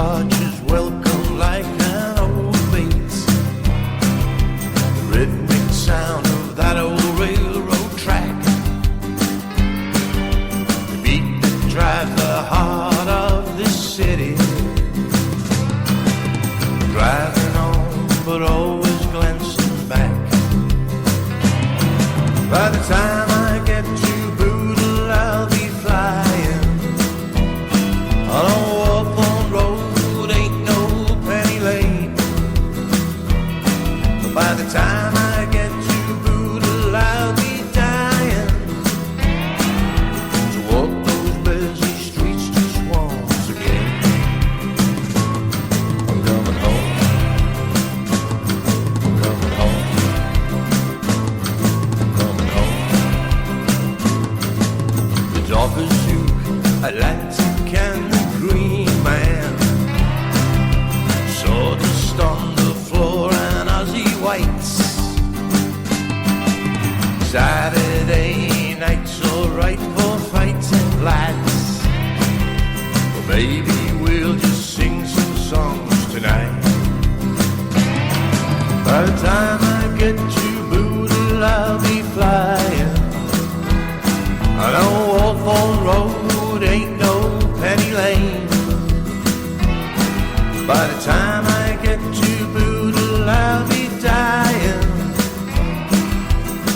arches welcome like an old faith. The rhythmic sound of that old railroad track, the beat that drives the heart of this city. Driving on, but always glancing back. By the time I get to Boodle, I'll be flying. On a Hawthorne road, ain't no penny lane. But by the time I get to Boodle, I'll be dying to walk those busy streets just once again. I'm coming home. I'm coming home. I'm coming home. The Dockers Zoo, Atlantic and the Green Man, sawdust on the floor and Aussie whites. Saturday night's alright for fighting lads, but baby we'll just sing some songs tonight. By the time I get to Boodle, I'll be flying. I know Hawthorne Road ain't no penny lane. By the time I get to Boodle, I'll be dying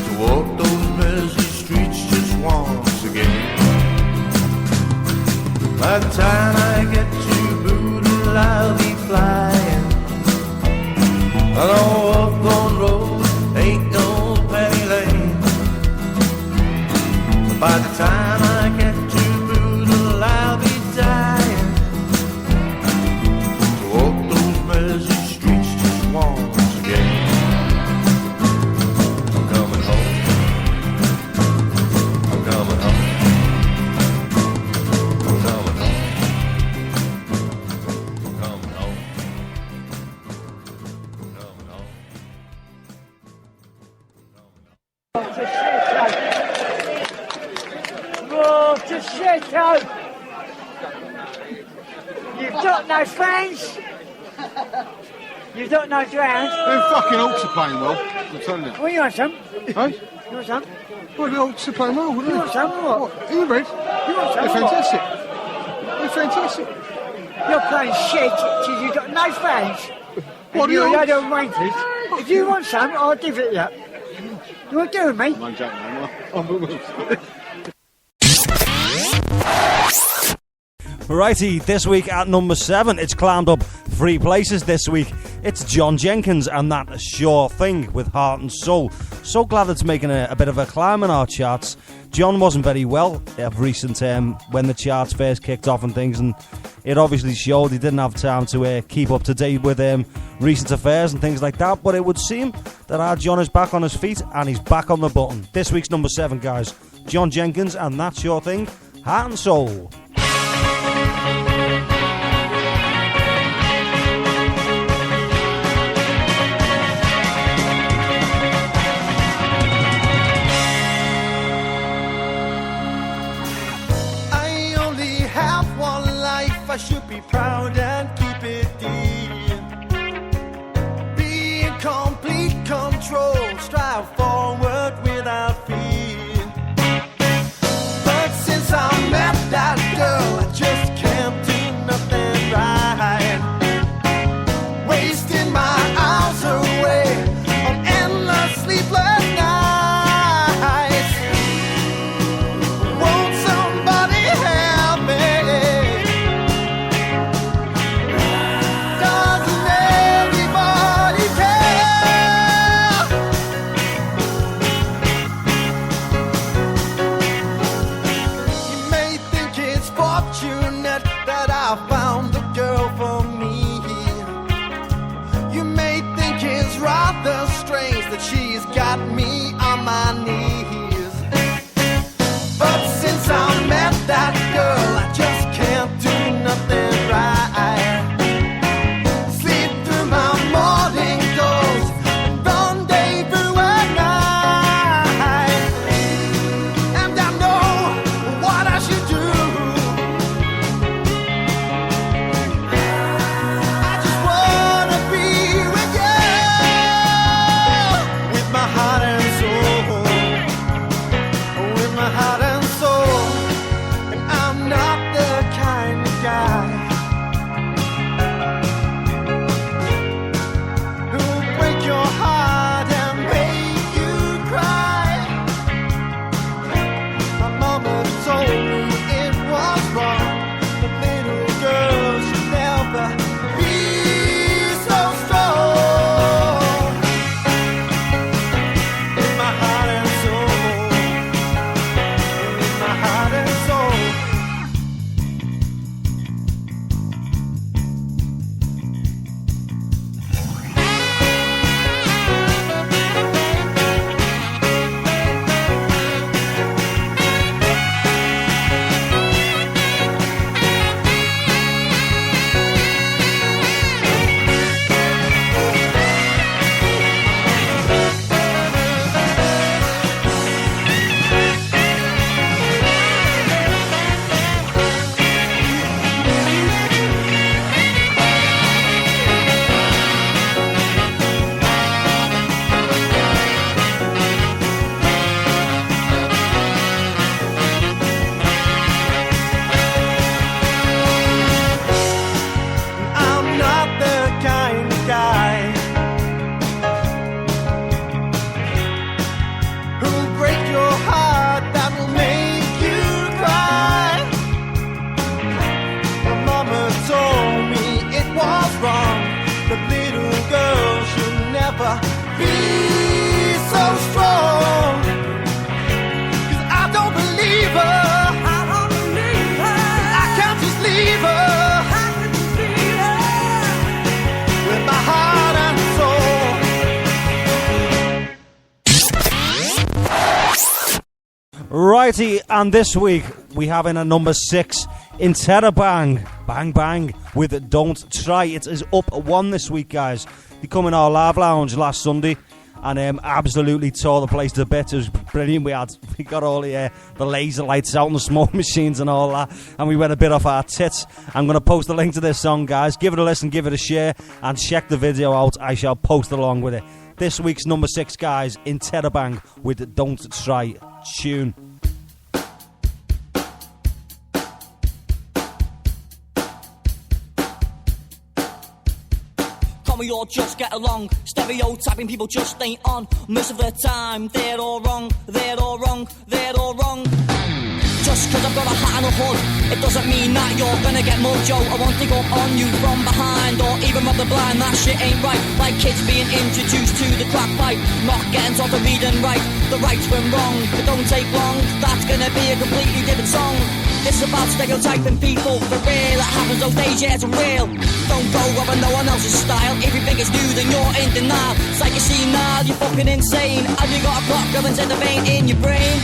to walk those busy streets just once again. By the time I get to Boodle, I'll be flying. I know Hawthorne Road ain't no penny lane. By the time I get to Boodle, I'll be dying to walk those busy streets just once again. I'm coming home. I'm coming home. I'm coming home. I'm coming home. I'm coming home. Oh, to shit out! You've got no fans! You've got no drowned! Them fucking Hawks are playing well, I'm telling you. Well, you want some? Hey? You want some? Well, the Hawks are playing well, wouldn't You they? want some or what? Are you red? You want some They're or what? fantastic. They're fantastic. You're playing shit because you've got no fans. What And are you you're on? the other wankers. If you want some, I'll give it you. You want to do with me? I'm joking, I'm Righty, this week at number 7, it's climbed up 3 places this week. It's John Jenkins and That Sure Thing with Heart and Soul. So glad it's making a bit of a climb in our charts. John wasn't very well of recent when the charts first kicked off and things, and it obviously showed. He didn't have time to keep up to date with recent affairs and things like that, but it would seem that our John is back on his feet and he's back on the button. This week's number 7, guys. John Jenkins and That Sure Thing, Heart and Soul. I should be proud and keep it deep. Be in complete control, strive forward without fear. But since I met that girl, Alrighty, and this week we have in at number 6 Interrobang, Bang Bang with Don't Try. It is up 1 this week, guys. They come in our live lounge last Sunday and absolutely tore the place to bits. It was brilliant. We got all the laser lights out and the smoke machines and all that, and we went a bit off our tits. I'm going to post a link to this song, guys. Give it a listen, give it a share, and check the video out. I shall post along with it. This week's number 6, guys, Interrobang with Don't Try. Tune. We all just get along. Stereotyping people just ain't on. Most of the time, they're all wrong. They're all wrong. They're all wrong. Just cause I've got a hat and a hood, it doesn't mean that you're gonna get mojo. I won't dig up on you from behind or even rob the blind. That shit ain't right. Like kids being introduced to the crack pipe, not getting taught to read and write. The right's from wrong, but don't take long. That's gonna be a completely different song. This is about stereotyping people for real. That happens those days, yeah, it's real. Don't go over no one else's style. If you think it's new, then you're in denial. It's like you see now, you're fucking insane. Have you got a clock going to the vein in your brain?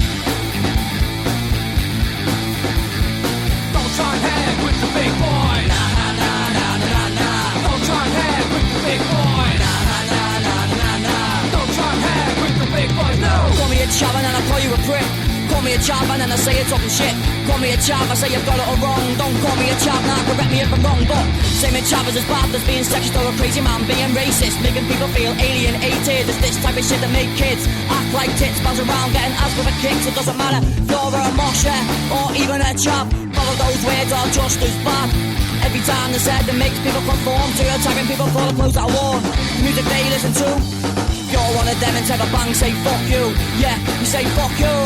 Don't try and hang with the big boy. Nah, nah, nah, nah, nah, nah. Don't try and hang with the big boy. Nah, nah, nah, nah, nah, nah. Don't try and hang with the big boys, no. Call me a chap and I'll call you a prick. Call me a chap and I say you're talking shit. Call me a chap, I say you've got it all wrong. Don't call me a chap, now correct me if I'm wrong. But saying a chap is as bad as being sexist or a crazy man being racist, making people feel alienated. It's this type of shit that make kids act like tits, bounce around getting asked for the kicks. It doesn't matter if you're a mosher or even a chap. All of those words are just as bad. Every time they said it makes people conform to a typing people for the clothes that are worn. The music they listen to, you're one of them and take a bang, say fuck you. Yeah, you say fuck you.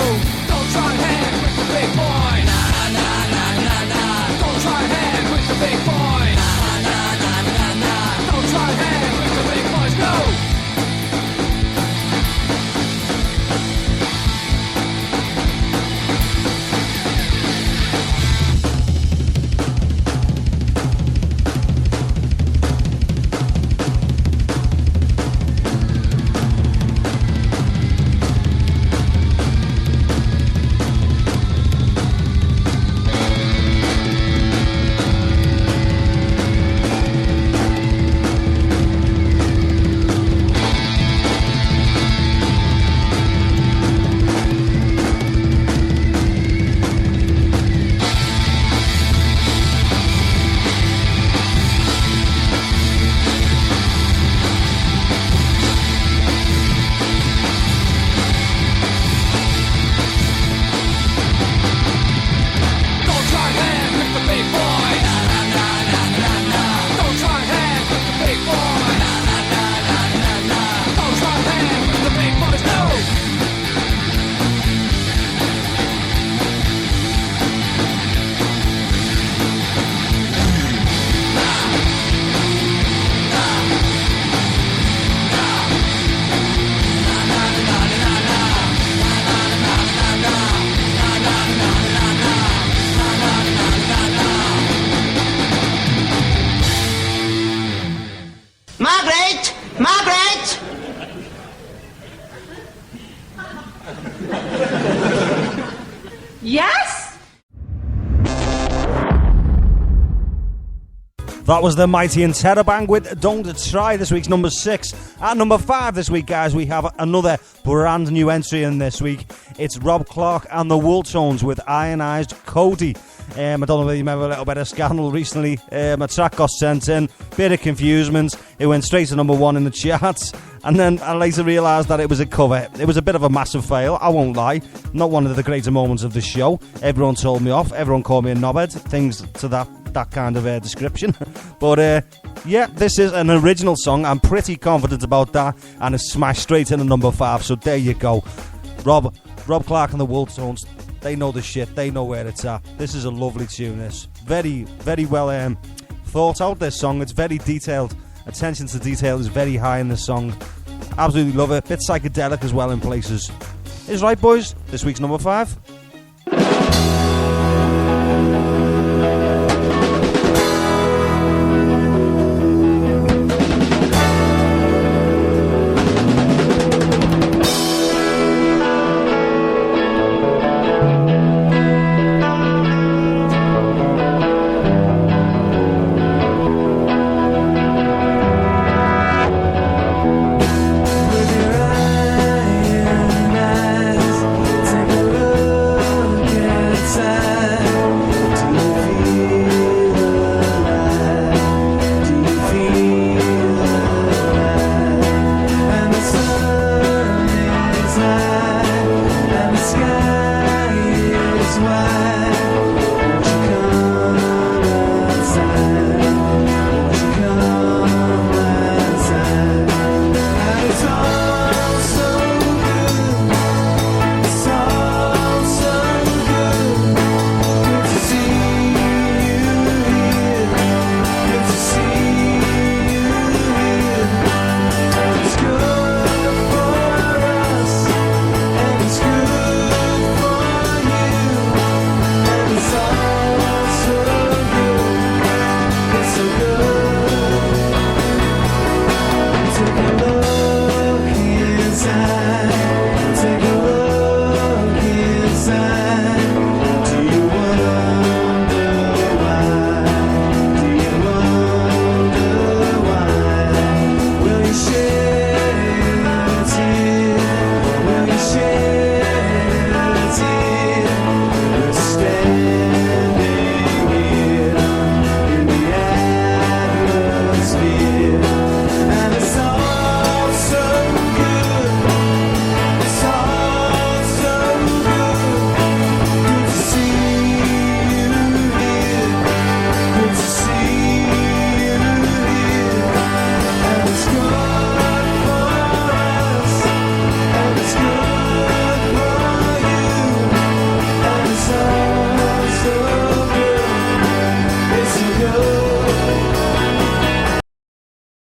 Don't try and hang with the big boy. Nah, nah, nah, nah, nah. Don't try and hang with the big boy. Nah, nah, nah, nah, nah. Don't try and hang with the big boys, no. That was the mighty Interrobang with Don't Try, this week's number 6. At number 5 this week, guys, we have another brand new entry in this week. It's Rob Clark and the Wooltones with Ionized Cody. I don't know whether you remember a little bit of scandal recently. A track got sent in, bit of confusement. It went straight to number 1 in the charts. And then I later realised that it was a cover. It was a bit of a massive fail, I won't lie. Not one of the greater moments of the show. Everyone told me off. Everyone called me a knobhead. Things to that kind of description. But yeah, this is an original song. I'm pretty confident about that. And it's smashed straight into number 5. So there you go. Rob Clark and the Wooltones. They know the shit. They know where it's at. This is a lovely tune, this. Very, very well thought out, this song. It's very detailed. Attention to detail is very high in this song. Absolutely love it. Bit psychedelic as well in places. Is right, boys? This week's number 5.